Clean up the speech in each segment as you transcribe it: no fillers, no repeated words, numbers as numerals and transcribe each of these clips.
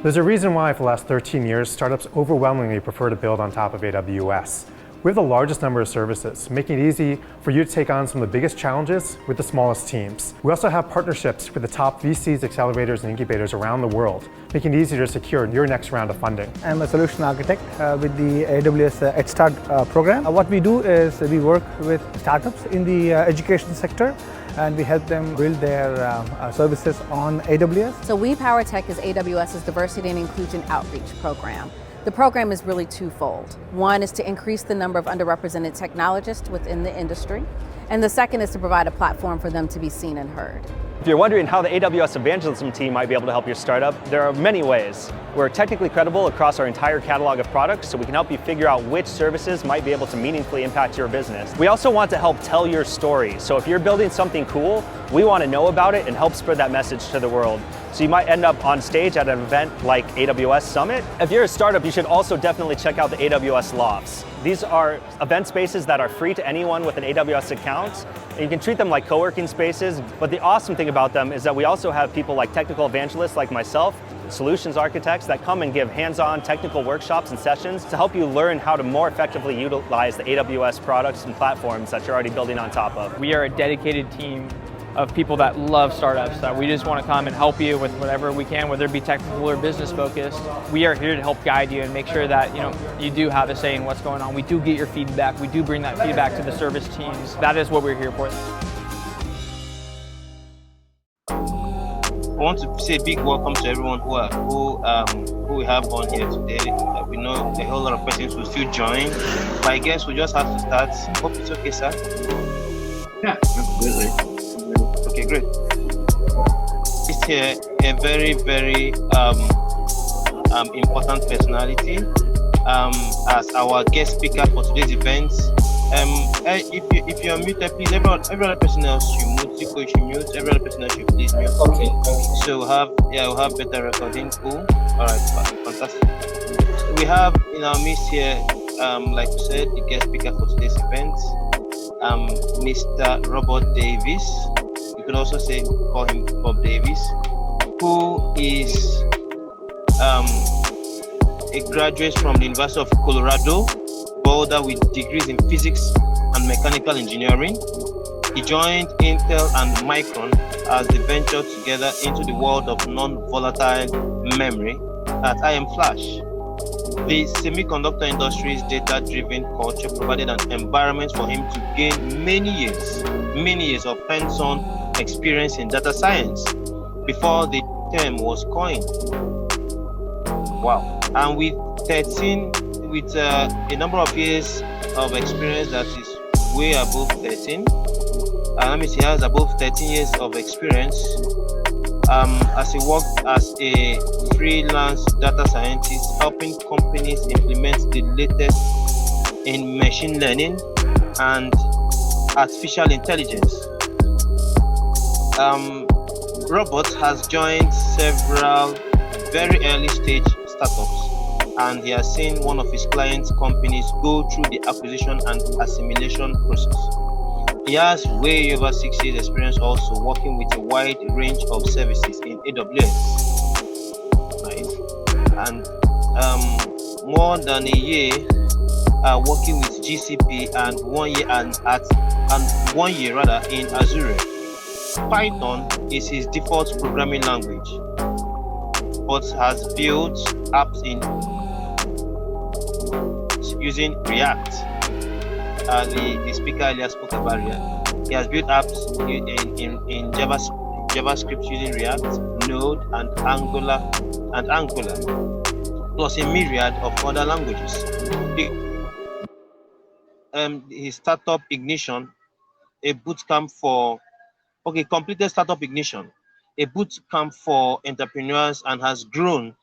There's a reason why for the last 13 years, startups overwhelmingly prefer to build on top of AWS. We have the largest number of services, making it easy for you to take on some of the biggest challenges with the smallest teams. We also have partnerships with the top VCs, accelerators, and incubators around the world, making it easier to secure your next round of funding. I'm a solution architect with the AWS Head Start program. What we do is we work with startups in the education sector, and we help them build their services on AWS. So We Power Tech is AWS's Diversity and Inclusion Outreach program. The program is really twofold. One is to increase the number of underrepresented technologists within the industry, and the second is to provide a platform for them to be seen and heard. If you're wondering how the AWS evangelism team might be able to help your startup, there are many ways. We're technically credible across our entire catalog of products, so we can help you figure out which services might be able to meaningfully impact your business. We also want to help tell your story. So if you're building something cool, we want to know about it and help spread that message to the world. So you might end up on stage at an event like AWS Summit. If you're a startup, you should also definitely check out the Aws Lofts. These are event spaces that are free to anyone with an AWS account. And you can treat them like co-working spaces, but the awesome thing about them is that we also have people like technical evangelists like myself, solutions architects that come and give hands-on technical workshops and sessions to help you learn how to more effectively utilize the AWS products and platforms that you're already building on top of. We are a dedicated team of people that love startups, that we just want to come and help you with whatever we can, whether it be technical or business focused. We are here to help guide you and make sure that you do have a say in what's going on. We do get your feedback. We do bring that feedback to the service teams. That is what we're here for. I want to say a big welcome to everyone who we have on here today. We know a whole lot of persons will still join, but I guess we just have to start. Hope it's okay, sir. Yeah, absolutely. Okay, great. It's here a very, very important personality as our guest speaker for today's event. If you're muted, please, every other person else you mute, you should mute, every other person else you please mute. Okay. So we'll have better recording. Cool. All right, fantastic. So we have in our midst here, like we said, the guest speaker for today's event, Mr. Robert Davis. You could also call him Bob Davis, who is a graduate from the University of Colorado Boulder with degrees in physics and mechanical engineering. He joined Intel and Micron as they ventured together into the world of non-volatile memory at IM Flash. The semiconductor industry's data-driven culture provided an environment for him to gain many years of hands-on experience in data science before the term was coined. Wow. And with a number of years of experience that is way above 13, he has above 13 years of experience as he worked as a freelance data scientist, helping companies implement the latest in machine learning and artificial intelligence. Robert has joined several very early stage startups, and he has seen one of his clients' companies go through the acquisition and assimilation process. He has way over 6 years experience also working with a wide range of services in AWS. Nice. And more than a year working with GCP and 1 year in Azure. Python is his default programming language, but has built apps using React. The speaker earlier spoke about React. He has built apps in JavaScript using React, Node, and Angular, plus a myriad of other languages. His startup Ignition, a bootcamp completed Startup Ignition, a bootcamp for entrepreneurs, and has grown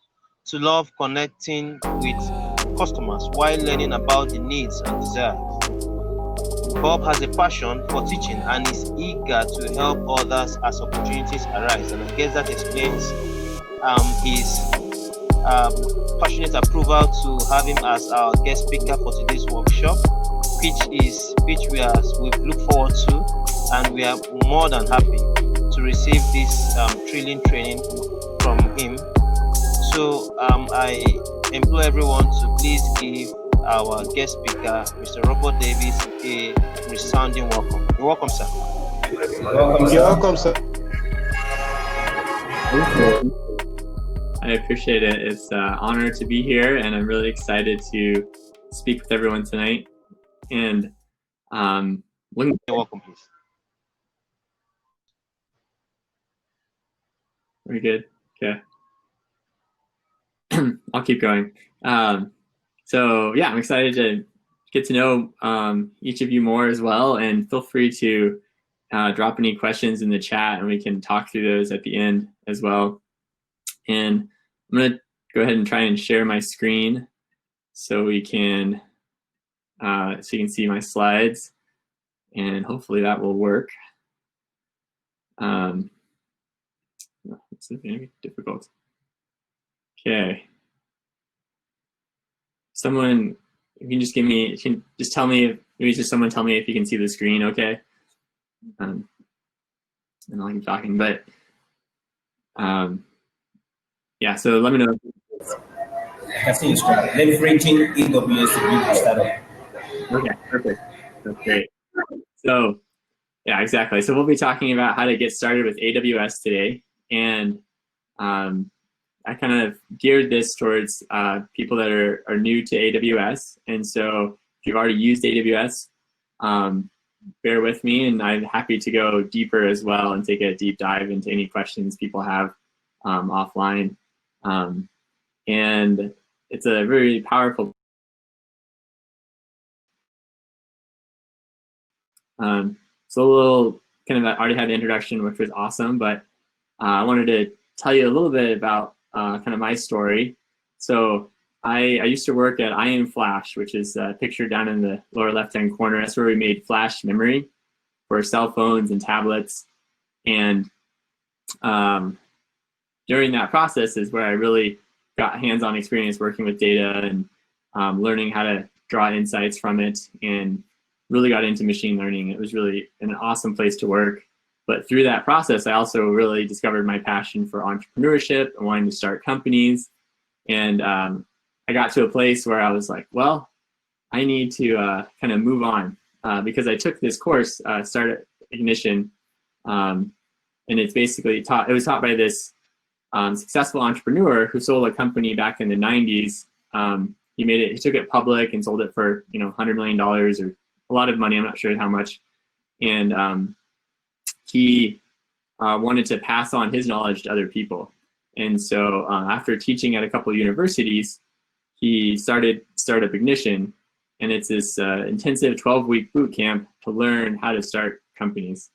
to love connecting with customers while learning about the needs and desires. Bob has a passion for teaching and is eager to help others as opportunities arise, and I guess that explains his passionate approval to have him as our guest speaker for today's workshop, which we look forward to, and we are more than happy to receive this thrilling training from him. So I implore everyone to please give our guest speaker, Mr. Robert Davis, a resounding welcome. You're welcome, sir. You're welcome, sir. I appreciate it. It's an honor to be here, and I'm really excited to speak with everyone tonight. And You're welcome, please. Very good. Okay. I'll keep going. So yeah, I'm excited to get to know each of you more as well, and feel free to drop any questions in the chat, and we can talk through those at the end as well. And I'm going to go ahead and try and share my screen so we can so you can see my slides, and hopefully that will work. It's going to be difficult. Okay. Someone, you can just give me, you can just tell me, maybe just someone tell me if you can see the screen, okay? And I'll keep talking, but yeah, so let me know. I can see your screen. Leveraging AWS to build a startup. Okay, perfect. That's great. So yeah, exactly. So we'll be talking about how to get started with AWS today. And I kind of geared this towards people that are new to AWS. And so if you've already used AWS, bear with me, and I'm happy to go deeper as well and take a deep dive into any questions people have offline. And it's a very powerful. So a little kind of, I already had the introduction, which was awesome, but I wanted to tell you a little bit about kind of my story. So I used to work at Flash, which is pictured down in the lower left-hand corner. That's where we made flash memory for cell phones and tablets. And during that process is where I really got hands-on experience working with data and learning how to draw insights from it, and really got into machine learning. It was really an awesome place to work. But through that process, I also really discovered my passion for entrepreneurship and wanting to start companies. And I got to a place where I was like, well, I need to kind of move on because I took this course, Startup Ignition, and it's basically taught. It was taught by this successful entrepreneur who sold a company back in the 90s. He took it public and sold it for $100 million or a lot of money. I'm not sure how much. And he wanted to pass on his knowledge to other people. And so after teaching at a couple of universities, he started Startup Ignition. And it's this intensive 12-week boot camp to learn how to start companies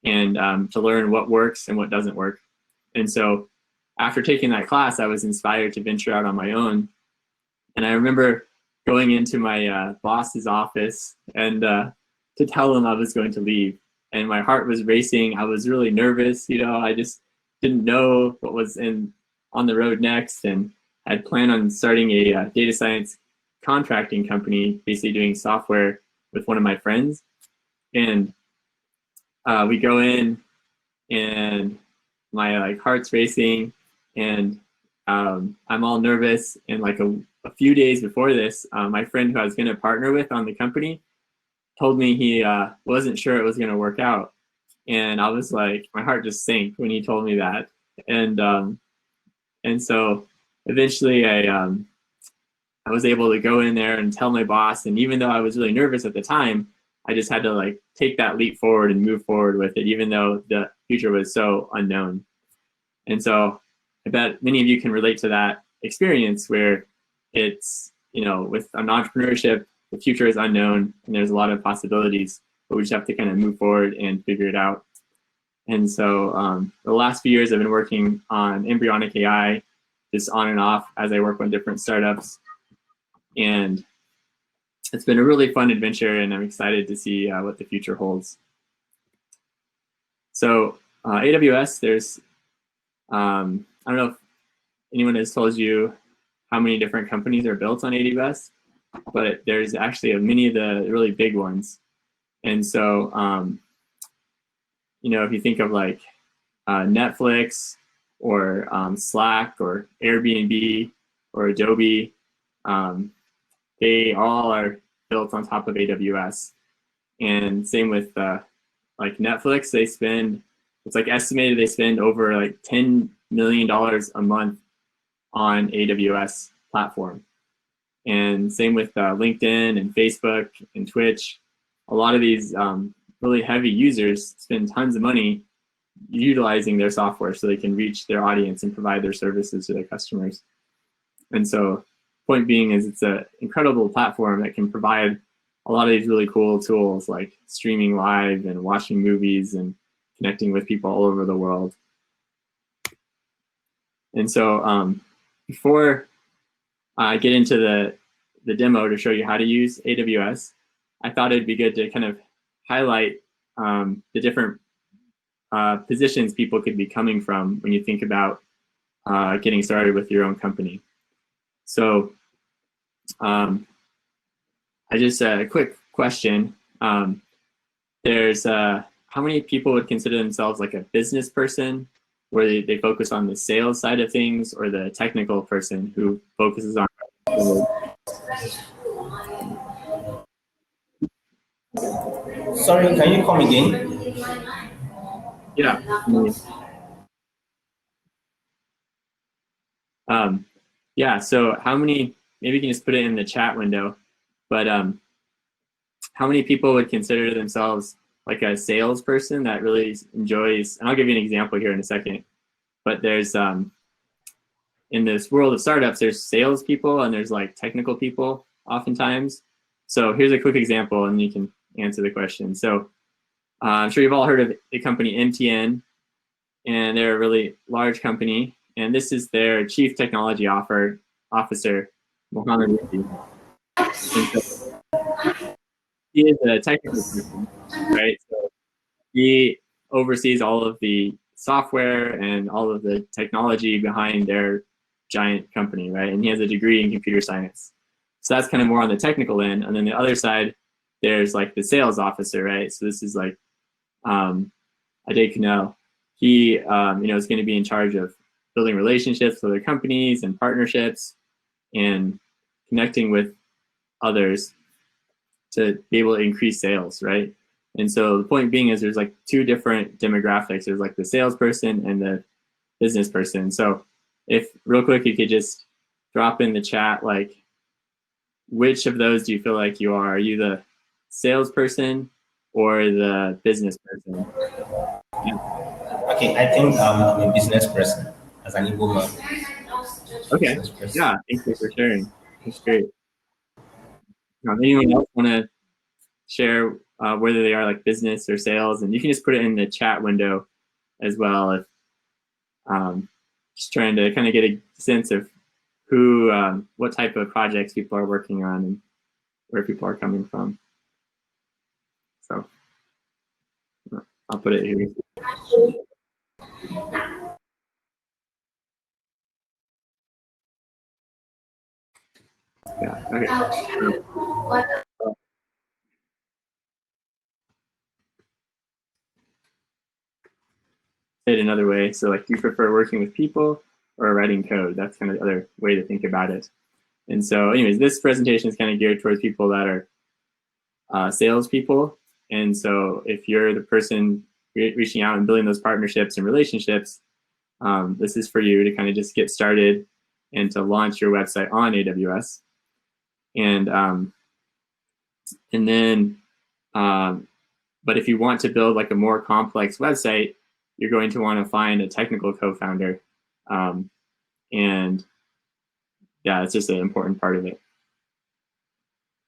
and to learn what works and what doesn't work. And so after taking that class, I was inspired to venture out on my own. And I remember going into my boss's office and to tell him I was going to leave. And my heart was racing. I was really nervous. I just didn't know what was on the road next. And I'd planned on starting a data science contracting company, basically doing software with one of my friends. And we go in, and my heart's racing, and I'm all nervous. And a few days before this, my friend who I was going to partner with on the company told me he wasn't sure it was going to work out. And I was like, my heart just sank when he told me that. And so eventually I was able to go in there and tell my boss. And even though I was really nervous at the time, I just had to take that leap forward and move forward with it, even though the future was so unknown. And so I bet many of you can relate to that experience where it's, with an entrepreneurship, the future is unknown and there's a lot of possibilities, but we just have to kind of move forward and figure it out. And so the last few years I've been working on embryonic AI, just on and off as I work on different startups. And it's been a really fun adventure, and I'm excited to see what the future holds. So AWS, there's, I don't know if anyone has told you how many different companies are built on AWS, but there's actually many of the really big ones. And so, if you think of Netflix or Slack or Airbnb or Adobe. They all are built on top of AWS. And same with like Netflix, it's like estimated they spend over like $10 million a month on AWS platform. And same with LinkedIn and Facebook and Twitch. A lot of these really heavy users spend tons of money utilizing their software so they can reach their audience and provide their services to their customers. And so point being is it's an incredible platform that can provide a lot of these really cool tools like streaming live and watching movies and connecting with people all over the world. And so before I get into the demo to show you how to use AWS, I thought it'd be good to kind of highlight the different positions people could be coming from when you think about getting started with your own company. So I just a quick question. There's how many people would consider themselves like a business person, where they focus on the sales side of things, or the technical person who focuses on? Sorry, can you come again? Yeah. Yeah, so how many, maybe you can just put it in the chat window, but how many people would consider themselves like a salesperson that really enjoys, and I'll give you an example here in a second, but there's, in this world of startups, there's salespeople and there's like technical people oftentimes. So here's a quick example and you can answer the question. So I'm sure you've all heard of the company MTN, and they're a really large company. And this is their chief technology officer, Mohammed Rafi. So he is a technical person, right? So he oversees all of the software and all of the technology behind their giant company, right? And he has a degree in computer science. So that's kind of more on the technical end. And then the other side, there's like the sales officer, right? So this is like Ade Cano. He is going to be in charge of building relationships with other companies and partnerships and connecting with others to be able to increase sales, right? And so the point being is there's like two different demographics. There's like the salesperson and the business person. So if real quick, you could just drop in the chat, like, which of those do you feel like you are? Are you the salesperson or the business person? Yeah. Okay, I think I'm a business person as an Igbo man. Okay, yeah, thank you for sharing. That's great. Anyone else want to share whether they are like business or sales? And you can just put it in the chat window as well. If just trying to kind of get a sense of who, what type of projects people are working on and where people are coming from. So I'll put it here. Yeah, okay. Say it another way. So like, do you prefer working with people or writing code? That's kind of the other way to think about it. And so anyways, this presentation is kind of geared towards people that are salespeople. And so if you're the person reaching out and building those partnerships and relationships, this is for you to kind of just get started and to launch your website on AWS. And then, but if you want to build like a more complex website, you're going to want to find a technical co-founder. And yeah, it's just an important part of it.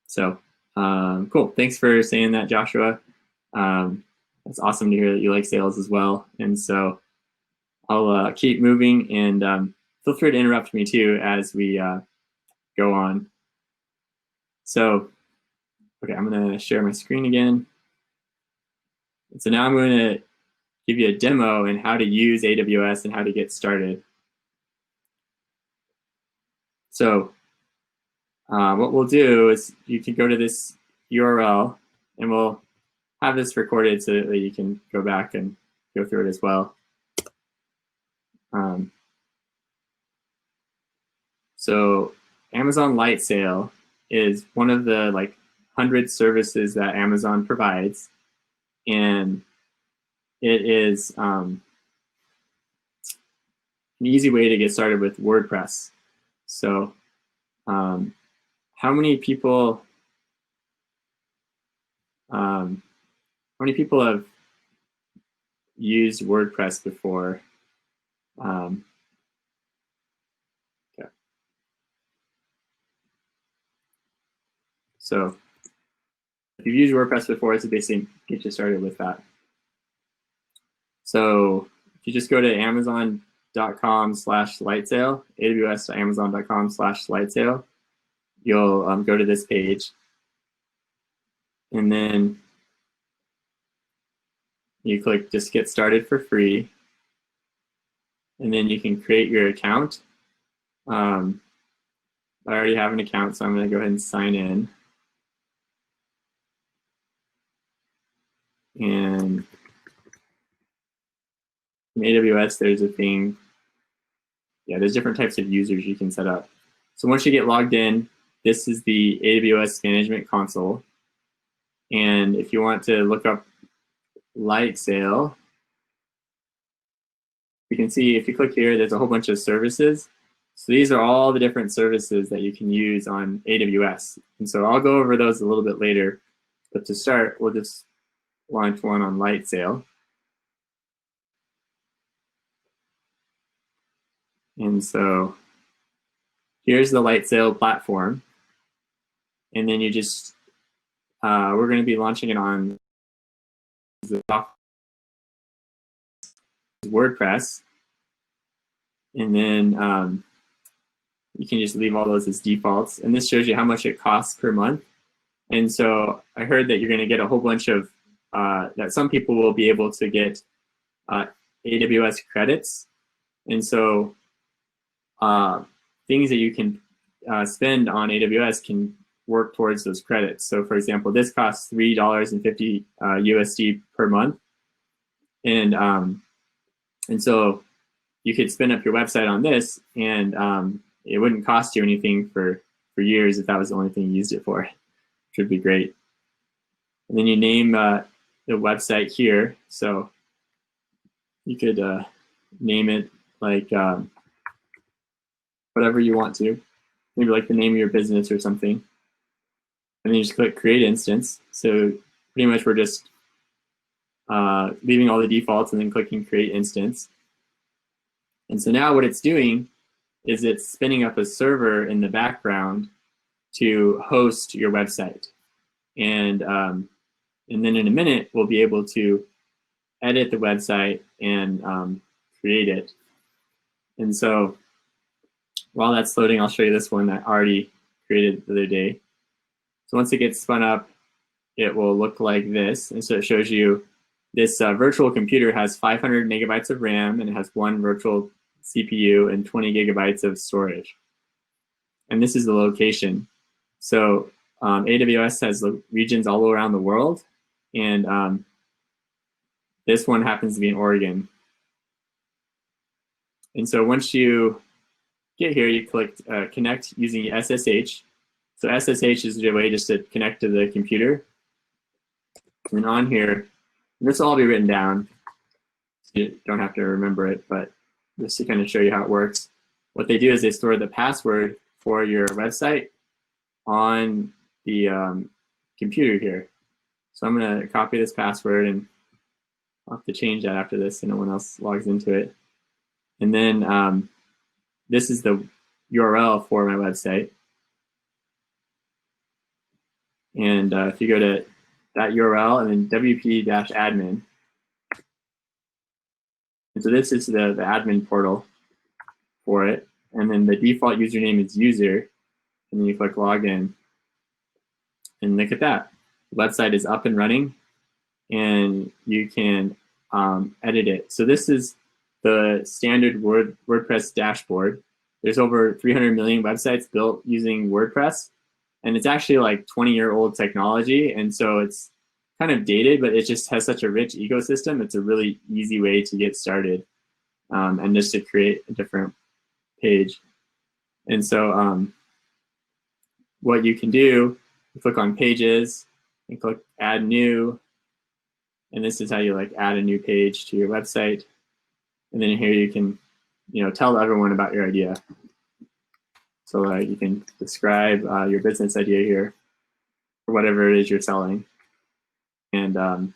So cool. Thanks for saying that, Joshua. It's awesome to hear that you like sales as well. And so I'll keep moving, and feel free to interrupt me too as we go on. So, okay, I'm going to share my screen again. So now I'm going to give you a demo on how to use AWS and how to get started. So what we'll do is you can go to this URL, and we'll have this recorded so that you can go back and go through it as well. So Amazon Light Sale is one of the 100 services that Amazon provides, and it is an easy way to get started with WordPress. So how many people have used WordPress before? Okay. So if you've used WordPress before, it's basically get you started with that. So if you just go to amazon.com/lightsale, aws.amazon.com/lightsale, you'll go to this page, and then you click just get started for free, and then you can create your account. I already have an account, so I'm going to go ahead and sign in. And in AWS, there's a thing, there's different types of users you can set up. So once you get logged in, this is the Aws Management Console. And if you want to look up Light Sale, you can see if you click here, there's a whole bunch of services. So these are all the different services that you can use on AWS. And so I'll go over those a little bit later. But to start, we'll just launch one on Light Sale. And so here's the Light Sale platform. And then you just, we're going to be launching it on the WordPress. And then you can just leave all those as defaults. And this shows you how much it costs per month. And so I heard that you're going to get a whole bunch of, that some people will be able to get AWS credits. And so things that you can spend on AWS can work towards those credits. So for example, this costs $3.50 USD per month. And so you could spin up your website on this, and it wouldn't cost you anything for years if that was the only thing you used it for, which would be great. And then you name the website here. So you could name it like whatever you want to, maybe like the name of your business or something. And then you just click Create Instance. So pretty much we're just leaving all the defaults and then clicking Create Instance. And so now what it's doing is it's spinning up a server in the background to host your website. And then in a minute, we'll be able to edit the website and create it. And so while that's loading, I'll show you this one that I already created the other day. So once it gets spun up, it will look like this. And so it shows you this virtual computer has 500 megabytes of RAM, and it has one virtual CPU and 20 gigabytes of storage. And this is the location. So AWS has regions all around the world, and this one happens to be in Oregon. And so once you get here, you click connect using SSH. So SSH is the way just to connect to the computer. And on here, this will all be written down. You don't have to remember it, but just to kind of show you how it works. What they do is they store the password for your website on the computer here. So I'm going to copy this password, and I'll have to change that after this so no one else logs into it. And then this is the URL for my website. And if you go to that URL and then wp-admin. And so this is the admin portal for it. And then the default username is user. And then you click login. And look at that. The website is up and running, and you can edit it. So this is the standard WordPress dashboard. There's over 300 million websites built using WordPress. And it's actually like 20-year-old technology. And so it's kind of dated, but it just has such a rich ecosystem. It's a really easy way to get started. and just to create a different page. And so what you can do, you click on pages and click add new. And this is how you like add a new page to your website. And then here you can, tell everyone about your idea. So you can describe your business idea here, or whatever it is you're selling. And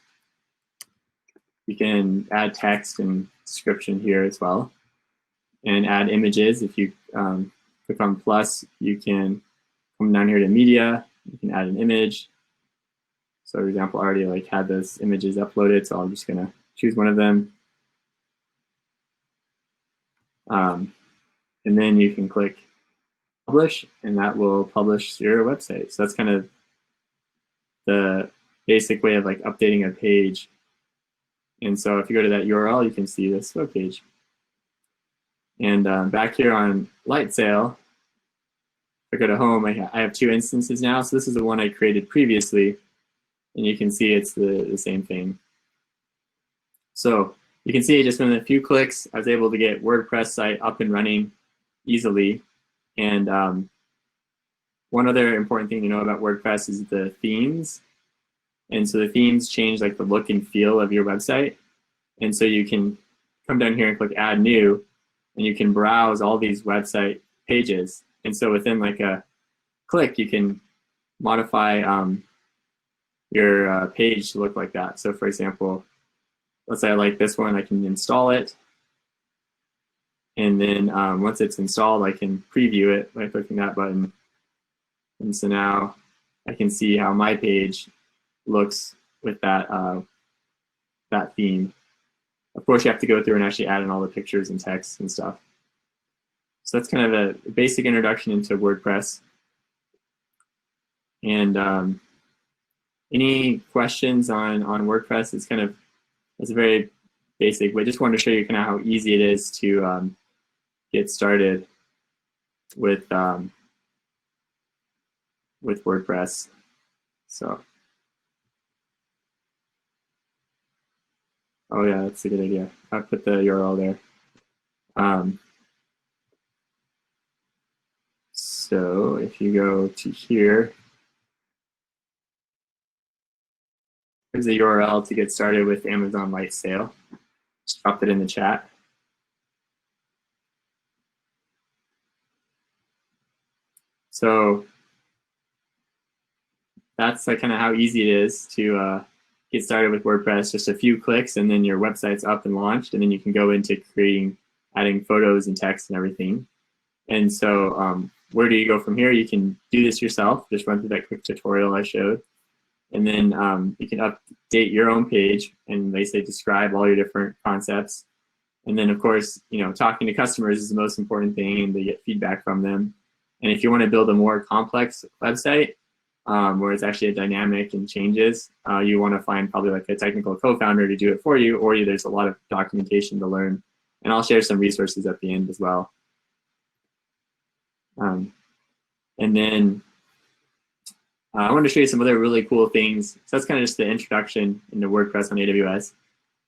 you can add text and description here as well. And add images. If you click on plus, you can come down here to media. You can add an image. So for example, I already had those images uploaded, so I'm just gonna choose one of them. And then you can click publish, and that will publish your website. So that's kind of the basic way of updating a page. And so if you go to that URL, you can see this web page. And back here on Light Sail, if I go to home, I have 2 instances now. So this is the one I created previously. And you can see it's the same thing. So you can see just within a few clicks, I was able to get WordPress site up and running easily. And one other important thing to know about WordPress is the themes. And so the themes change the look and feel of your website. And so you can come down here and click add new, and you can browse all these website pages. And so within a click, you can modify your page to look like that. So for example, let's say I like this one, I can install it. And then once it's installed, I can preview it by clicking that button. And so now I can see how my page looks with that, that theme. Of course, you have to go through and actually add in all the pictures and text and stuff. So that's kind of a basic introduction into WordPress. And any questions on WordPress? It's a very basic, but I just wanted to show you kind of how easy it is to get started with WordPress. So, oh yeah, that's a good idea. I'll put the URL there. So if you go to here, here's the URL to get started with Amazon Light Sail. Just drop it in the chat. So that's kind of how easy it is to get started with WordPress. Just a few clicks, and then your website's up and launched, and then you can go into adding photos and text and everything. And so where do you go from here? You can do this yourself. Just run through that quick tutorial I showed. And then you can update your own page, and they say describe all your different concepts. And then, of course, talking to customers is the most important thing, and they get feedback from them. And if you want to build a more complex website, where it's actually a dynamic and changes, you want to find probably a technical co-founder to do it for you, or there's a lot of documentation to learn. And I'll share some resources at the end as well. And then I want to show you some other really cool things. So that's kind of just the introduction into WordPress on AWS.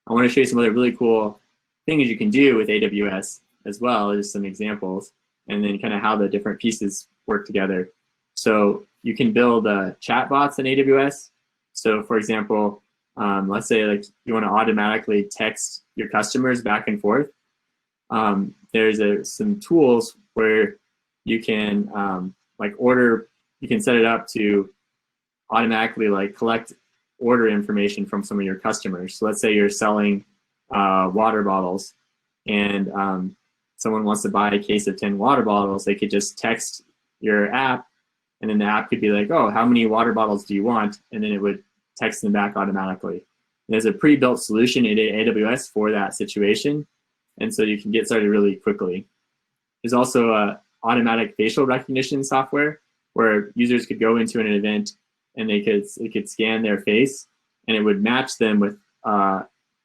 I want to show you some other really cool things you can do with AWS as well, just some examples, and then kind of how the different pieces work together. So you can build chatbots in AWS. So for example, let's say you want to automatically text your customers back and forth. There's some tools where you can you can set it up to automatically collect order information from some of your customers. So let's say you're selling water bottles, and someone wants to buy a case of 10 water bottles. They could just text your app, and then the app could be like, oh, how many water bottles do you want? And then it would text them back automatically. There's a pre-built solution in AWS for that situation, and so you can get started really quickly. There's also automatic facial recognition software where users could go into an event and it could scan their face, and it would match them with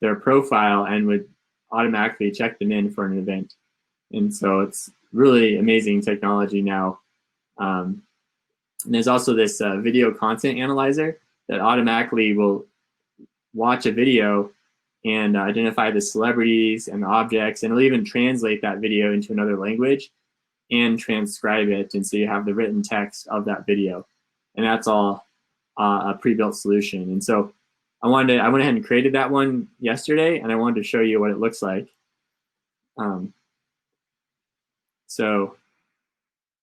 their profile and would automatically check them in for an event. And so it's really amazing technology now. And there's also this video content analyzer that automatically will watch a video and identify the celebrities and the objects, and it'll even translate that video into another language and transcribe it, and so you have the written text of that video, and that's all a pre-built solution. And so I went ahead and created that one yesterday, and I wanted to show you what it looks like. So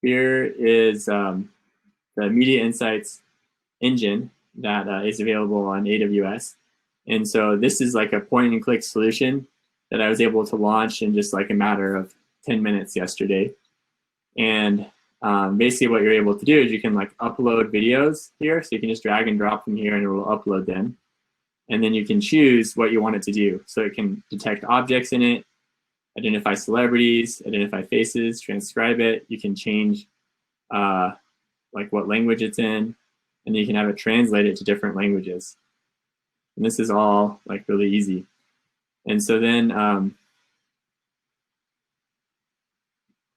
here is the Media Insights engine that is available on AWS. And so this is like a point and click solution that I was able to launch in just like a matter of 10 minutes yesterday. And basically what you're able to do is you can like upload videos here. So you can just drag and drop them here and it will upload them. And then you can choose what you want it to do. So it can detect objects in it, identify celebrities, identify faces, transcribe it. You can change like what language it's in, and you can have it translate it to different languages. And this is all like really easy. And so then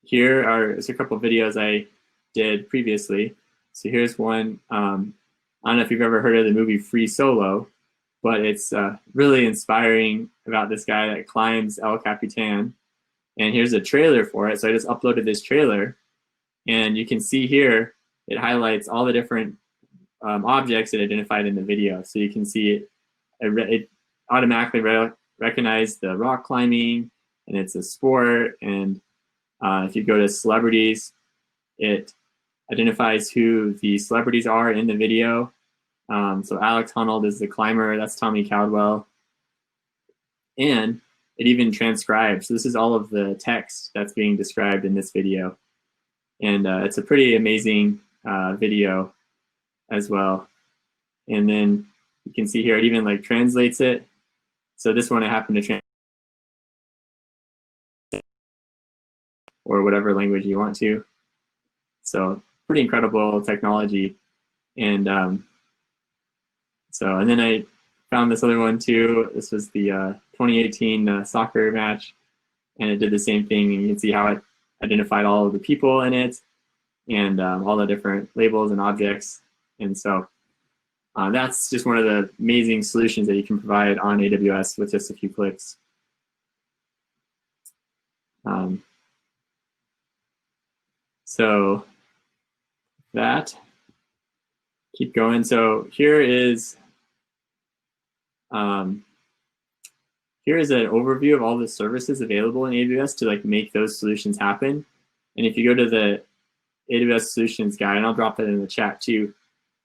here's a couple of videos I did previously. So here's one, I don't know if you've ever heard of the movie Free Solo, but it's really inspiring about this guy that climbs El Capitan. And here's a trailer for it. So I just uploaded this trailer, and you can see here, it highlights all the different objects it identified in the video. So you can see it automatically recognized the rock climbing, and it's a sport. And if you go to celebrities, it identifies who the celebrities are in the video. So Alex Honnold is the climber, that's Tommy Caldwell. And it even transcribes. So this is all of the text that's being described in this video. And it's a pretty amazing video as well. And then you can see here, it even like translates it. So this one I happen to translate, or whatever language you want to. So pretty incredible technology. And and then I found this other one too. This was the 2018 soccer match, and it did the same thing. And you can see how it identified all of the people in it, and all the different labels and objects. And so that's just one of the amazing solutions that you can provide on AWS with just a few clicks. So that, keep going. So here is an overview of all the services available in AWS to like make those solutions happen. And if you go to the AWS Solutions Guide, and I'll drop that in the chat too,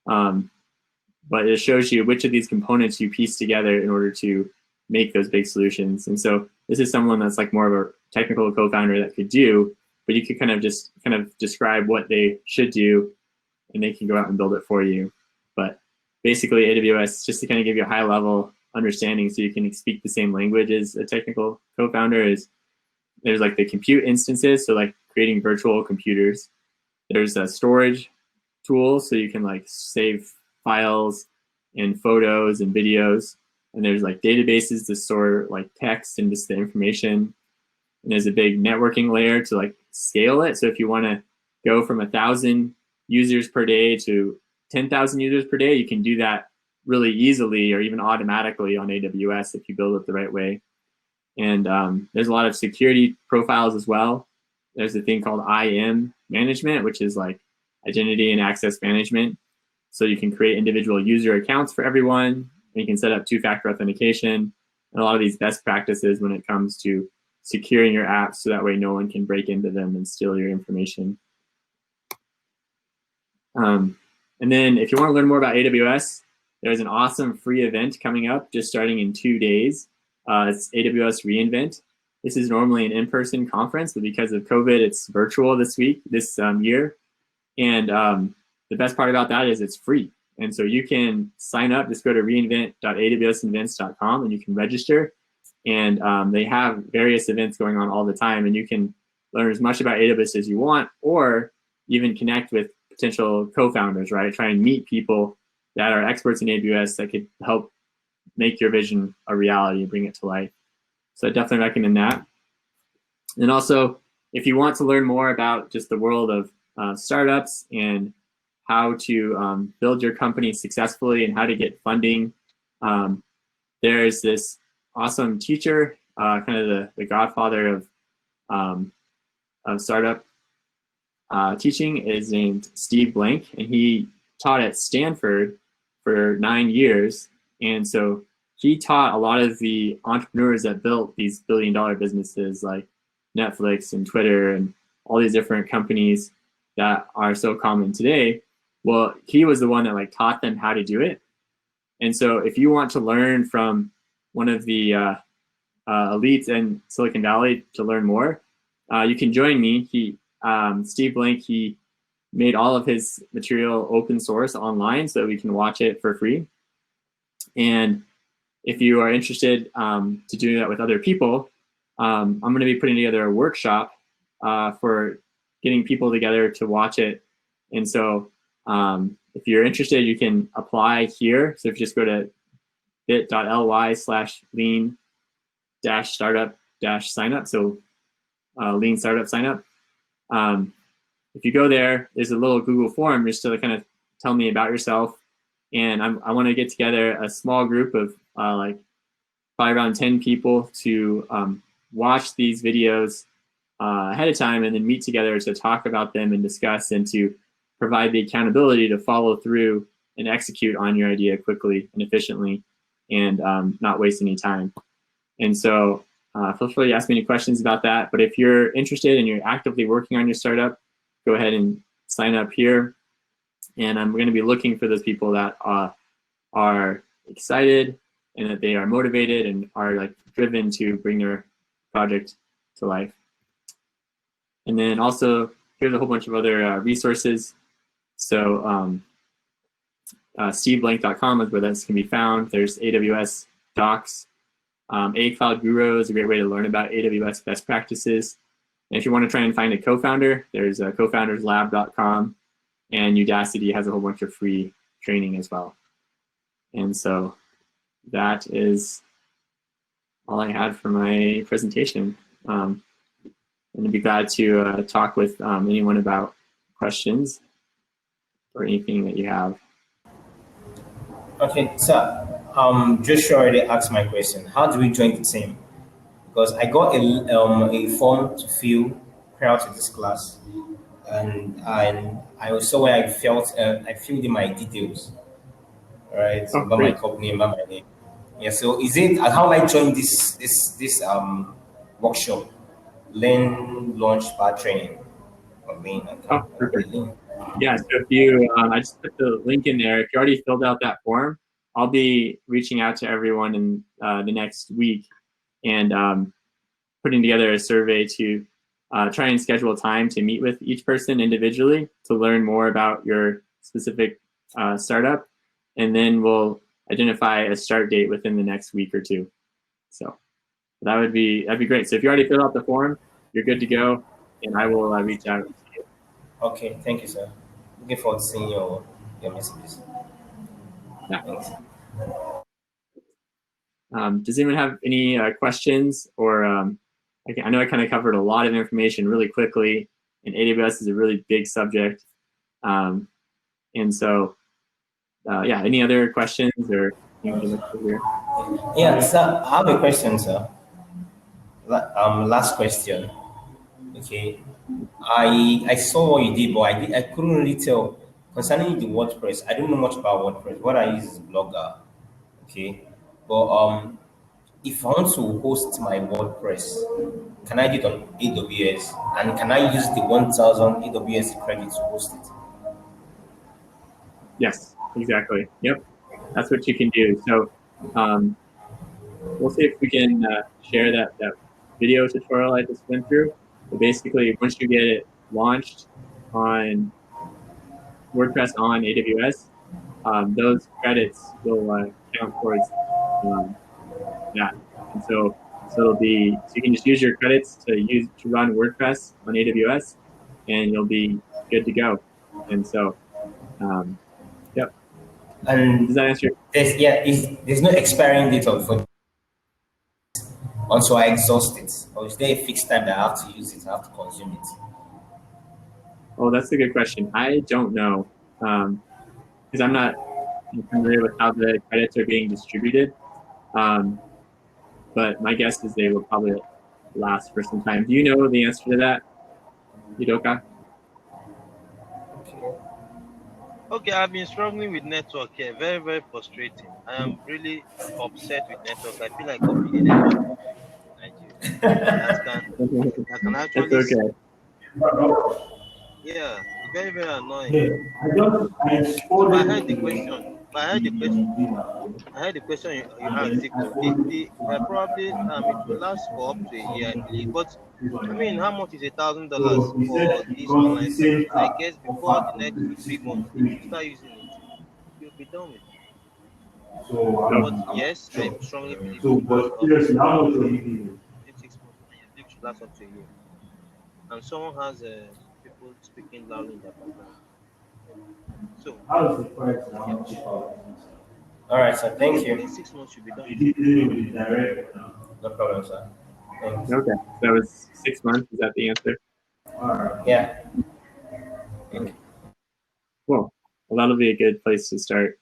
but it shows you which of these components you piece together in order to make those big solutions. And so this is someone that's like more of a technical co-founder that could do, but you could kind of describe what they should do, and they can go out and build it for you. But basically AWS, just to kind of give you a high level understanding so you can speak the same language as a technical co-founder, is there's like the compute instances, so like creating virtual computers. There's a storage tool, so you can like save files and photos and videos. And there's like databases to store like text and just the information. And there's a big networking layer to like scale it. So if you want to go from 1,000 users per day to 10,000 users per day, you can do that really easily or even automatically on AWS if you build it the right way. And there's a lot of security profiles as well. There's a thing called IAM management, which is like identity and access management. So you can create individual user accounts for everyone, and you can set up two-factor authentication, and a lot of these best practices when it comes to securing your apps so that way no one can break into them and steal your information. And then if you want to learn more about AWS, there's an awesome free event coming up just starting in 2 days. It's AWS Re Invent. This is normally an in-person conference, but because of COVID, it's virtual this year. And the best part about that is it's free. And so you can sign up, just go to reinvent.awsinvents.com and you can register. And they have various events going on all the time, and you can learn as much about AWS as you want, or even connect with potential co-founders, right? Try and meet people that are experts in AWS that could help make your vision a reality and bring it to life. So I definitely recommend that. And also, if you want to learn more about just the world of startups and how to build your company successfully and how to get funding, there's this awesome teacher, kind of the godfather of startup teaching, is named Steve Blank, and he taught at Stanford for 9 years. And so he taught a lot of the entrepreneurs that built these billion-dollar businesses like Netflix and Twitter and all these different companies that are so common today. Well, he was the one that like taught them how to do it. And so if you want to learn from one of the elites in Silicon Valley to learn more, you can join me. Steve Blank, he made all of his material open source online so that we can watch it for free. And if you are interested to do that with other people, I'm going to be putting together a workshop for getting people together to watch it. And so if you're interested, you can apply here. So if you just go to bit.ly/lean-startup-signup, so lean startup signup. If you go there, there's a little Google form just to kind of tell me about yourself. And I want to get together a small group of like probably around 10 people to watch these videos ahead of time and then meet together to talk about them and discuss and to provide the accountability to follow through and execute on your idea quickly and efficiently and not waste any time. And so feel free to ask me any questions about that. But if you're interested and you're actively working on your startup, go ahead and sign up here. And I'm going to be looking for those people that are excited and that they are motivated and are like driven to bring their project to life. And then also here's a whole bunch of other resources. So steveblank.com is where this can be found. There's AWS docs. A Cloud Guru is a great way to learn about AWS best practices. And if you want to try and find a co-founder, there's cofounderslab.com, and Udacity has a whole bunch of free training as well. And so that is all I had for my presentation. And I'd be glad to talk with anyone about questions or anything that you have. Okay, so Joshua already asked my question. How do we join the team? Because I got a form to fill prior to this class, and I also where I filled in my details, right? Oh, about my company, about my name. Yeah. So is it how I join this workshop, Learn Launchpad training? Oh, perfect. Yeah, so if you, I just put the link in there. If you already filled out that form, I'll be reaching out to everyone in the next week and putting together a survey to try and schedule time to meet with each person individually to learn more about your specific startup. And then we'll identify a start date within the next week or two. So that'd be great. So if you already filled out the form, you're good to go, and I will reach out to you. Okay, thank you, sir. Looking forward to seeing your messages. Yeah. Thanks. Does anyone have any questions? Or I know I kind of covered a lot of information really quickly, and AWS is a really big subject. And so, yeah, any other questions or anything here? Yeah, sir, I have a question, sir. Last question. Okay, I saw what you did, but I couldn't really tell concerning the WordPress. I don't know much about WordPress. What I use is Blogger. Okay, but if I want to host my WordPress, can I do it on AWS? And can I use the 1,000 AWS credit to host it? Yes, exactly. Yep, that's what you can do. So we'll see if we can share that video tutorial I just went through. But basically, once you get it launched on WordPress on AWS, those credits will count towards that. And so it'll be, so you can just use your credits to run WordPress on AWS, and you'll be good to go. And so, yep. And does that answer? There's no expiring date for until I exhaust it, or is there a fixed time that I have to use it, I have to consume it? Oh, that's a good question. I don't know, because I'm not familiar with how the credits are being distributed. but my guess is they will probably last for some time. Do you know the answer to that, Yudoka? Okay, I've been struggling with network here. Very, very frustrating. I am really upset with network. I feel like copying the network in Nigeria. That can It's actually, okay. yeah, very, very annoying. So I heard the question. I heard the question you asked, Zico. Probably it will last for up to a year, I believe. But I mean, how much is $1,000 for this online service? I guess before the next 2-3 months, if you start using it, you'll be done with it. But yes, I strongly believe it will last up to 6 months, and it should last up to a year. And someone has people speaking loudly in the background. So, yeah. All right, sir. Thank Within you. 6 months, you'll be done. No problem, sir. Thanks. Okay, that was 6 months. Is that the answer? Yeah. Cool. Well, that'll be a good place to start.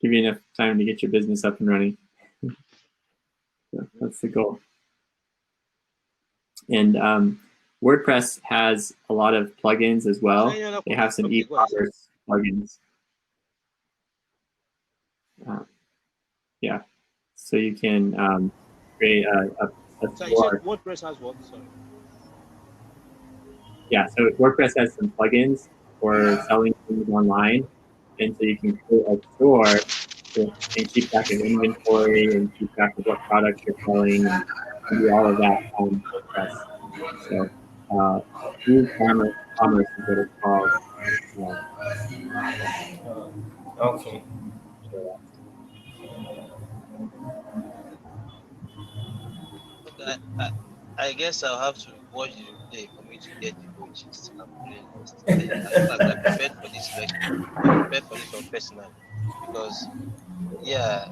Give you enough time to get your business up and running. So that's the goal. And WordPress has a lot of plugins as well. They have some e-commerce plugins. Yeah, so you can create a So you said WordPress has what? Sorry. Yeah, so WordPress has some plugins for selling things online, and so you can create a store and keep track of inventory and keep track of what products you're selling and do all of that on WordPress. So e-commerce is what it's called. Okay. I guess I'll have to watch the replay for me to get the whole gist. I'm really lost. In fact, I prepared for this lecture. I prepared for this one personally because, yeah,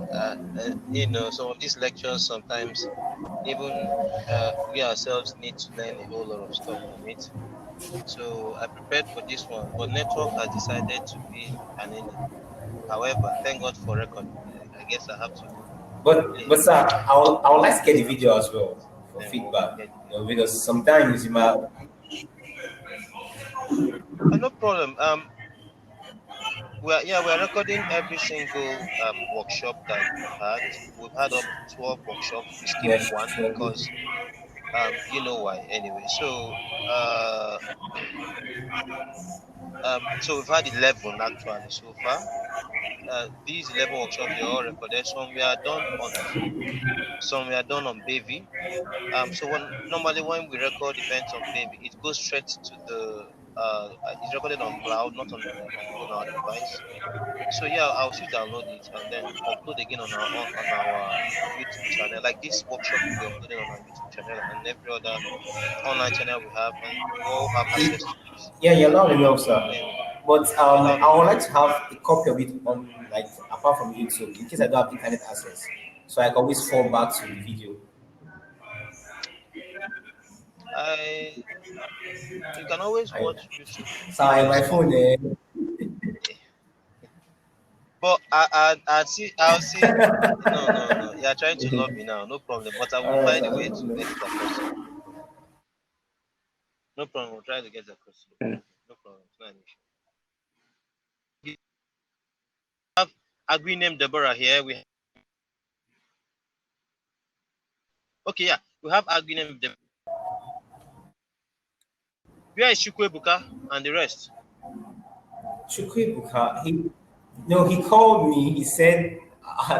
some of these lectures sometimes even we ourselves need to learn a whole lot of stuff from it. So I prepared for this one, but network has decided to be an enemy. However, thank God for recording. I guess I have to. But sir, I would like to get the video as well for feedback. Because sometimes you might. No problem. We're recording every single workshop that we've had. We've had up to 12 workshops. We skipped one because you know why anyway. So so we've had 11 actually so far. These 11 workshops, they're all recorded. Some we are done on Zoom, some we are done on Baby. So normally when we record events on Baby, it goes straight to the it's recorded on cloud, not on even our device. So yeah, I'll still download it and then upload again on our YouTube channel. Like this workshop will be uploaded on our YouTube channel and every other online channel we have, and you all have access to this. Yeah, you're loud enough, sir. Anyway, But I would like to have a copy of it on, like, apart from YouTube, in case I don't have internet access, so I can always fall back to the video. You can always watch YouTube. Sorry, my phone. But I'll see. No. You are trying to love me now. No problem. But I will find a way to get it across. No problem. We'll try to get it across. No problem. It's not an issue. We have Agri named Deborah here. Okay, yeah. We have Agri named Deborah. Where is Chukwebuka and the rest? Chukwebuka, he called me. He said,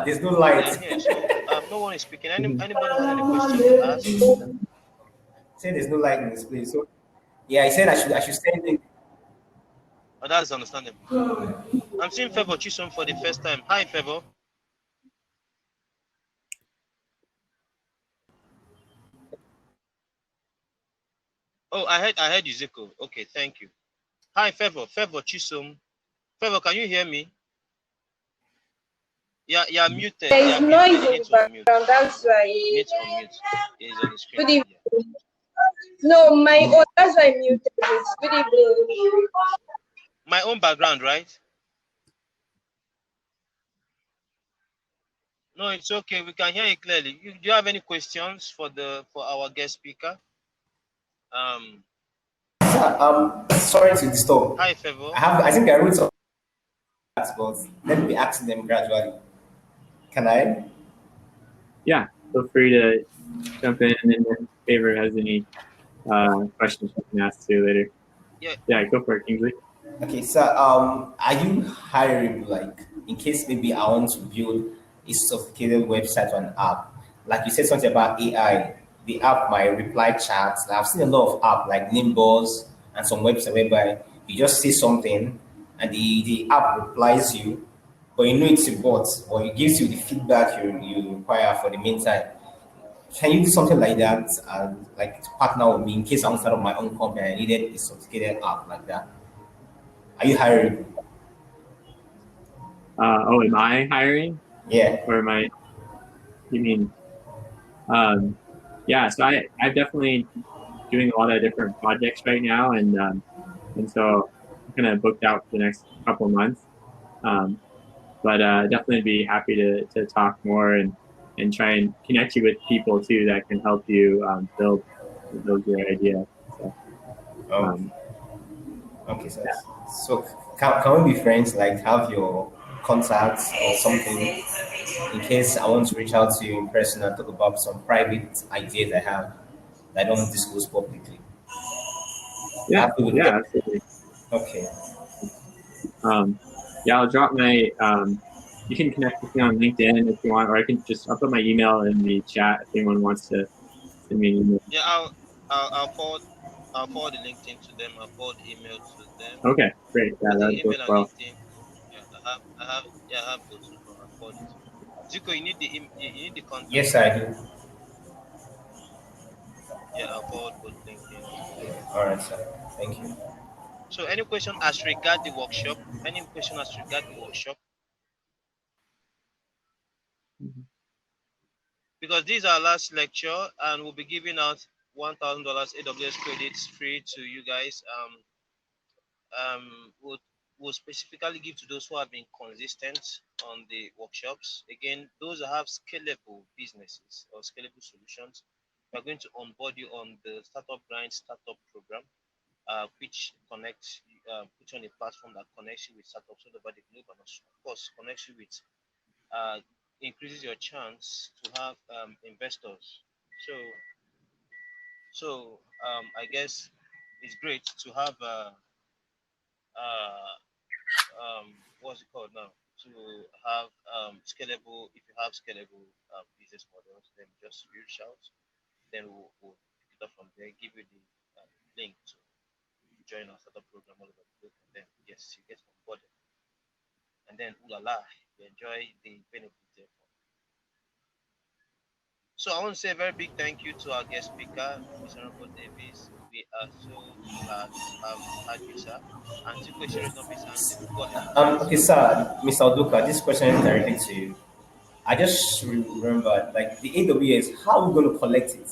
"There's no light." Yeah, so no one is speaking. Anybody has any questions to ask? Said there's no light in this place. So yeah, he said I should send it. Oh, that's understandable. I'm seeing Favour Chisom for the first time. Hi, Favour. Oh, I heard you, Zico. Okay, thank you. Hi, Favour Chisom. Favour, can you hear me? Yeah, you're muted. There is noise in the background, that's why. You need to unmute. It's on the screen. Good evening. Yeah. No, my own, that's why I muted it. Good evening. My own background, right? No, it's okay. We can hear you clearly. Do you have any questions for our guest speaker? Sorry to disturb. Hi, Favor. I think I wrote some, but let me be asking them gradually. Can I? Yeah, feel free to jump in, and if Favor has any questions you can ask too later. Yeah, go for it, Kingsley. Okay, so are you hiring, like, in case maybe I want to build a sophisticated website or an app? Like you said something about AI, the app might reply chats. I've seen a lot of app like Nimbus and some website whereby you just say something and the app replies you, but you know it's a bot, or it gives you the feedback you require for the meantime. Can you do something like that and like partner with me in case I want to start up my own company and I needed a sophisticated app like that? Are you hiring? Am I hiring? Yeah. Or am I? You mean? Yeah. So I'm definitely doing a lot of different projects right now, and so I'm kind of booked out for the next couple of months. But definitely be happy to talk more and try and connect you with people too that can help you build your idea. So. Okay, so can we be friends? Like have your contacts or something in case I want to reach out to you in person and talk about some private ideas I have that I don't disclose publicly. Yeah, absolutely. Okay. Yeah, I'll drop my. You can connect with me on LinkedIn if you want, or I'll put my email in the chat if anyone wants to send me an email. Yeah, I'll forward the LinkedIn to them. I'll forward the email to them. Okay, great. Yeah, that works well. LinkedIn. Yeah, I have both. So I'll forward it. Zico, you need the contact. Yes, I do. Yeah, I'll forward both LinkedIn to them. All right, sir. Thank you. So, any question as regard the workshop? Any question as regard the workshop? Because this is our last lecture, and we'll be giving out $1,000 AWS credits free to you guys. We'll specifically give to those who have been consistent on the workshops. Again, those that have scalable businesses or scalable solutions, we're going to onboard you on the Grind Startup program, which connects, put you on a platform that connects you with startups all over the globe, and of course connects you with, increases your chance to have investors. So I guess it's great to have what's it called now? To have scalable. If you have scalable business models, then just reach out. Then we'll pick it up from there. Give you the link to join our startup program all over the globe. And then yes, you get onboarded. And then ooh la la, you enjoy the benefits therefore. So I want to say a very big thank you to our guest speaker, Mr. Robert Davis. We are so glad to have had you, sir. And two questions not be answered. Go ahead. Okay, sir, Mr. Oduka, this question is directly to you. I just remember, like the AWS, how are we going to collect it?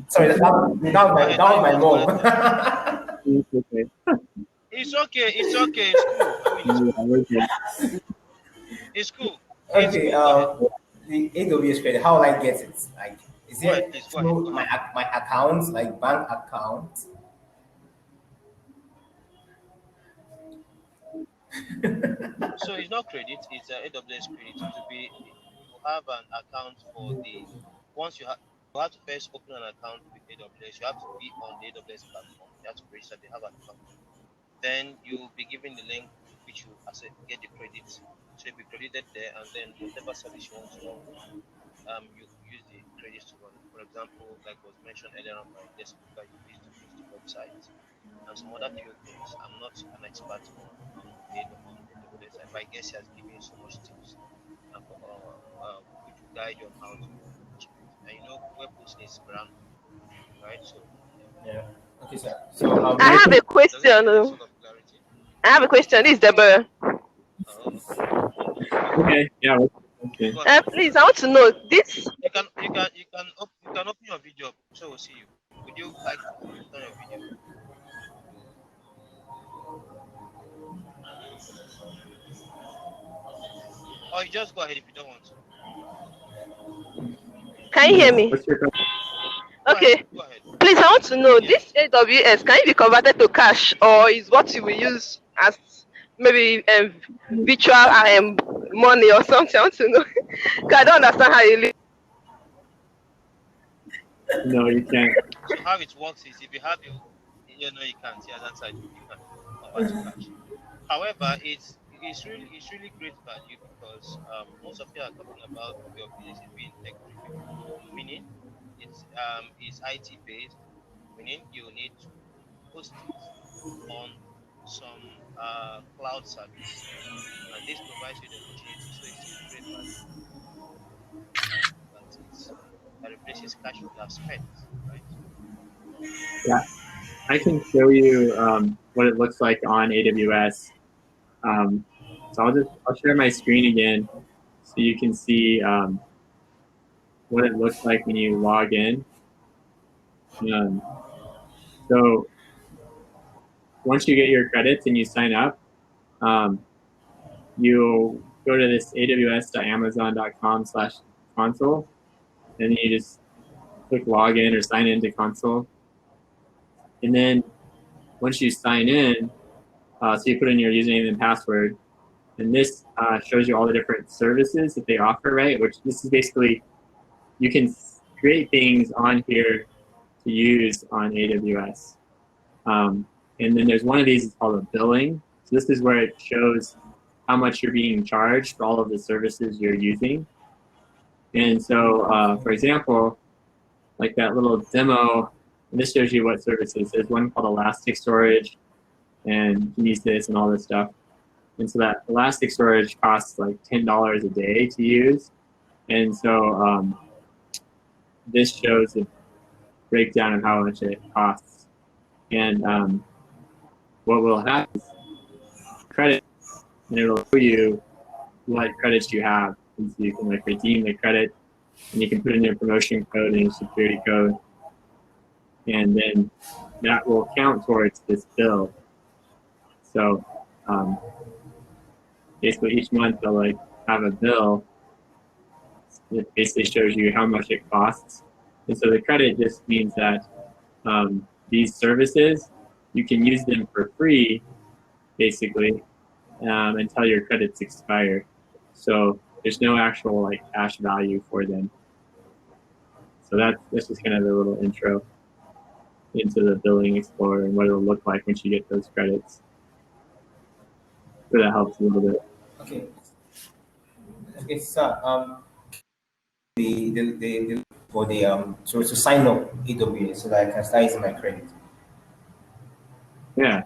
Sorry, that was my mom. It's okay. It's okay. It's cool. It's cool. Okay. The AWS credit, how will I get it? Like, is it through my account, like bank account? So it's not credit. It's AWS credit. You have an account for the. Once you have to first open an account with AWS. You have to be on the AWS platform. You have to register. They have an account. Then you'll be given the link which you get the credits. So you'll be credited there, and then whatever service you want to run, you use the credits to run it. For example, like was mentioned earlier on by guest speaker, you use to boost the website and some other few things. I'm not an expert on AWS, but I guess he has given you so much tips which will guide you on how to post it. And web hosting is brand new, right? So yeah. Okay, sir. So I have a question. I have a question. This is Deborah. Okay. Yeah. Please, I want to know this. You can open your video, so we'll see you. Would you like to turn your video? Or you just go ahead if you don't want to. Can you hear me? What's your question? Okay. Go ahead. Please, I want to know, Yes. this AWS, can it be converted to cash, or is what you will use as maybe virtual money or something? I want to know. 'Cause I don't understand how you live. No, you can't. So how it works is if you have your, you can't. Yeah, that side you can convert to cash. However, it's really great value because most of you are talking about your business being tech driven, meaning it's IT based, meaning you need to host it on some cloud service, and this provides you the opportunity. So it's still a great value that replaces cash you would have spent, right? Yeah, I can show you what it looks like on AWS. So I'll share my screen again so you can see what it looks like when you log in. So once you get your credits and you sign up, you'll go to this aws.amazon.com/console, and then you just click login or sign into console. And then once you sign in, so you put in your username and password, and this shows you all the different services that they offer, right? Which this is basically, you can create things on here to use on AWS. And then there's one of these, it's called a billing. So this is where it shows how much you're being charged for all of the services you're using. And so, for example, like that little demo, and this shows you what services. There's one called Elastic Storage, and you can use this and all this stuff. And so that Elastic Storage costs like $10 a day to use. And so this shows the breakdown of how much it costs. And what will happen is credit, and it'll show you what credits you have. And so you can like redeem the credit, and you can put in your promotion code and your security code. And then that will count towards this bill. So basically each month they'll like have a bill that basically shows you how much it costs. And so the credit just means that these services, you can use them for free, basically, until your credits expire. So there's no actual like cash value for them. So that's just kind of a little intro into the Billing Explorer and what it'll look like once you get those credits. So that helps a little bit. Okay. Okay, sir. For the so to sign up AWS so that I can start using my credit. Yeah.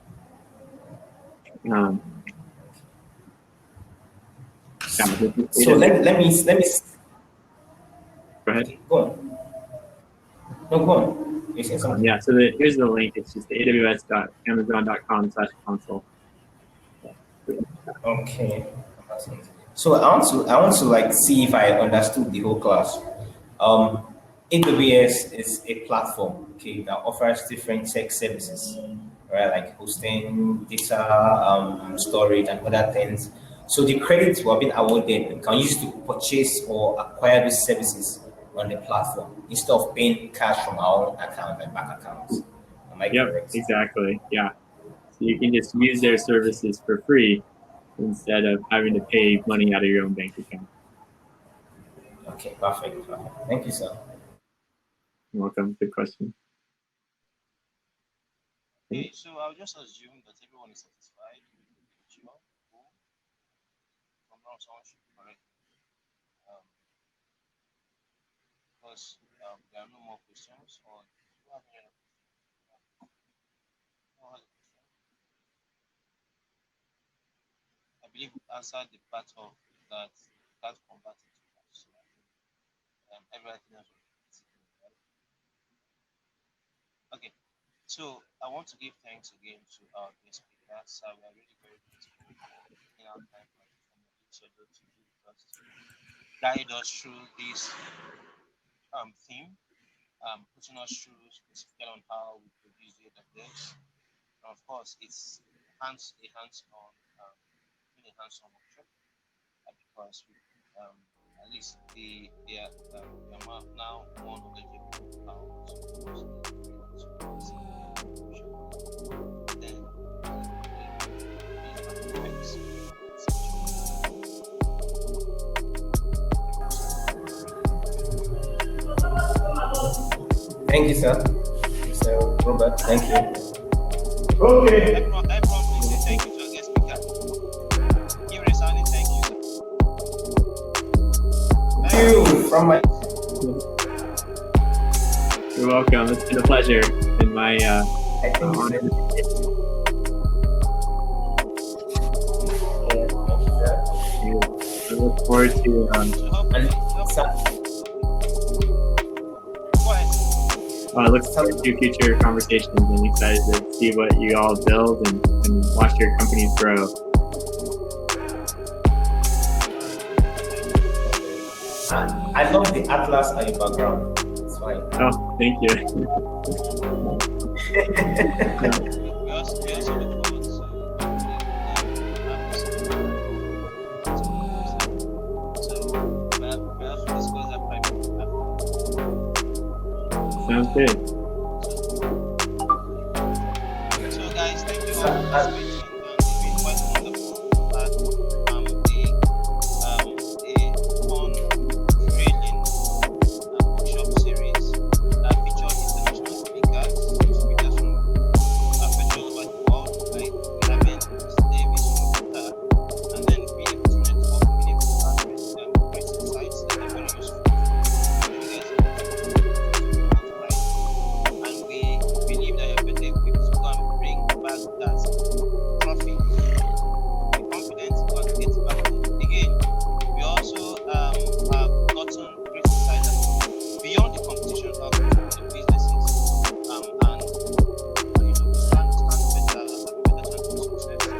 So let me. Go ahead. Okay, go on. No, go on. Yeah. So here's the link. It's just aws.amazon.com/console. Okay. So I want to like see if I understood the whole class. AWS is a platform, okay, that offers different tech services, right? Like hosting, data, storage, and other things. So the credits were being awarded can use to purchase or acquire these services on the platform instead of paying cash from our own account and bank accounts. Am I correct? Exactly. Yeah. So you can just use their services for free instead of having to pay money out of your own bank account. Okay, perfect. Thank you, sir. You're welcome. Good question. Okay, so I'll just assume that everyone is satisfied with the visual. From now on, should be correct. Because there are no more questions, or do you have any other questions? No other questions. I believe we answered the part of that converted to cash. Everything else was right? Okay, so I want to give thanks again to our guest speakers. We are really very grateful for taking our time from your schedule to be with us to guide us through this theme, putting us through specifically on how we produce the AWS. And of course, it's a hands-on workshop because because at least they are now more knowledgeable about then Thank you, sir. So, Robert, thank you. Okay. everyone please say thank you to our guest speaker. Give it a sounding thank you. Thank you from my. You're welcome. It's been a pleasure. And my I think honor. I look forward to I look forward to future conversations and excited to see what you all build and watch your companies grow. I love the atlas on your background. It's fine. Oh, thank you. We also look forward to discuss that privately. Sounds good. So guys, thank you all for participating. It's been quite wonderful. A fun, thrilling workshop series that featured international speakers from all over the world, like Gavin, Davis, and then being able to network, being able to have great insights that are very useful to you guys. And we believe that you're better equipped to go and bring back that trophy. Be confident to go and get it back home. Again, we also have gotten great insights beyond the competition of the businesses and stand better and have a better chance of success.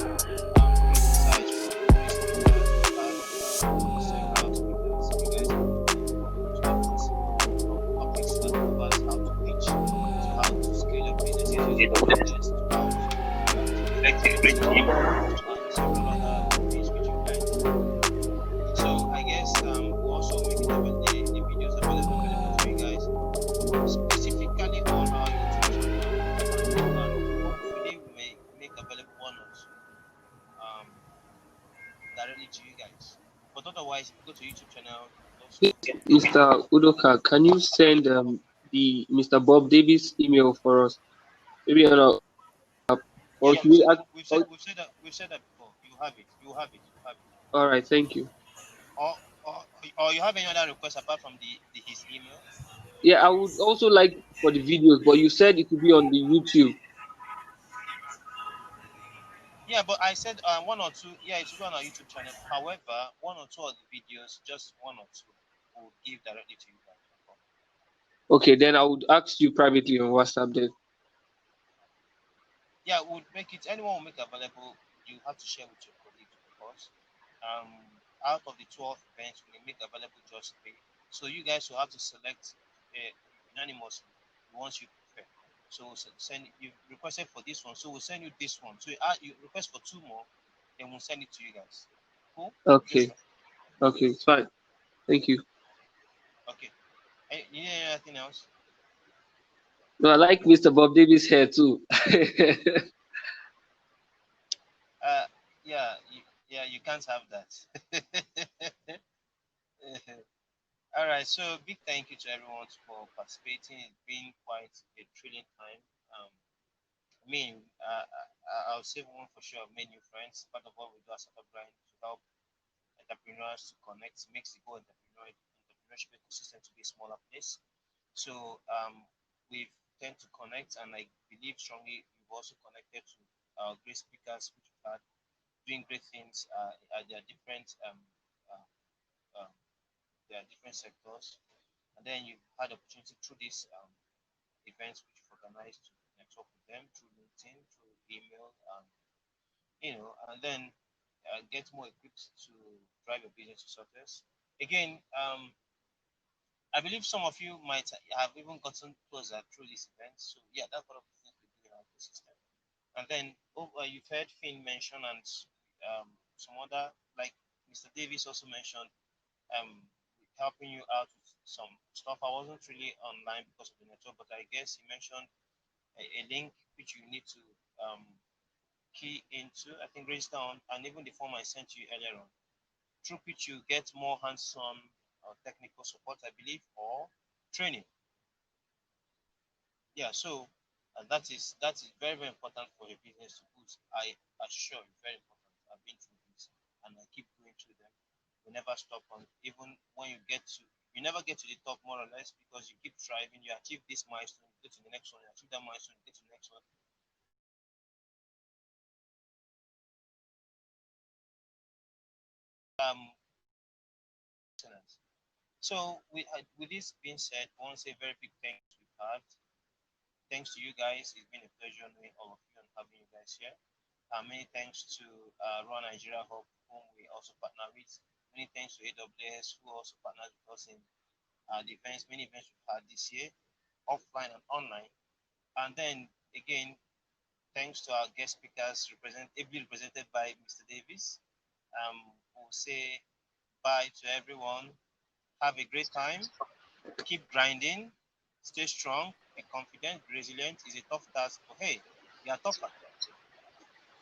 Great insights from great speakers and several speakers. You guys topics that covers how to pitch, to how to scale your business using business, to how to select a great team, and several other things which you learned. So I guess we'll also make the videos available to you guys, specifically on our YouTube channel, and hopefully we may make available one or two directly to you guys. But otherwise, if you go to YouTube channel, also Mr. Udoka, can you send the Mr. Bob Davis email for us? Maybe on our or yeah, should we act, we've said that before. You have it. You have it. all right, thank you. Or, or you have any other request apart from his email? Yeah, I would also like for the videos, but you said it would be on the YouTube. Yeah, but I said one or two. Yeah, it will be on our YouTube channel. However, one or two of the videos, just one or two, will give directly to you guys. Okay, then I would ask you privately on WhatsApp then. Yeah, we'll make it. Anyone will make available. You have to share with your colleagues, of course. Out of the 12 events, we make available just 3. So you guys will have to select unanimously the ones you prefer. So we'll send you requested for this one, so we'll send you this one. So you request for 2 more, then we'll send it to you guys. Cool? Okay. Okay, it's fine. Thank you. Okay. Hey, you need anything else? No, I like Mr. Bob Davis hair too. Yeah, you can't have that. All right, so big thank you to everyone for participating. It's been quite a thrilling time. I'll say one for sure. I've made new friends. Part of what we do at Startup Grind to help entrepreneurs to connect, makes the whole entrepreneurship ecosystem to be a smaller place. So we tend to connect, and I believe strongly we've also connected to our great speakers which we've had doing great things at their different sectors, and then you've had opportunity through these events which you've organized to network with them through LinkedIn, through email, and then get more equipped to drive your business to success. Again, I believe some of you might have even gotten closer through these events. So yeah, that's one of the things we do in our ecosystem. And then you've heard Finn mention and some other, like Mr. Davis also mentioned helping you out with some stuff. I wasn't really online because of the network, but I guess he mentioned a link which you need to key into, I think register on, and even the form I sent you earlier on, through which you get more hands-on technical support, I believe, or training. Yeah, so that is very, very important for a business to put. I assure you, very important. I've been through this and I keep going through them. We never stop on, even when you never get to the top, more or less, because you keep striving, you achieve this milestone, you go to the next one, you achieve that milestone, you get to the next one. Excellent. So with this being said, I want to say very big thanks we've had. Thanks to you guys. It's been a pleasure knowing all of you and having you guys here. Many thanks to Raw Nigeria Hub, whom we also partner with. Many thanks to AWS, who also partners with us in the events, many events we've had this year, offline and online. And then again, thanks to our guest speakers, ably represented by Mr. Davis. We'll say bye to everyone. Have a great time. Keep grinding. Stay strong. Be confident. Be resilient. It's a tough task, but hey, you are tougher.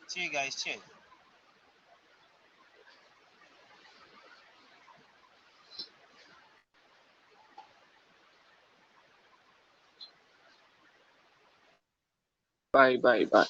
See you guys. Cheers. Bye, bye, bye.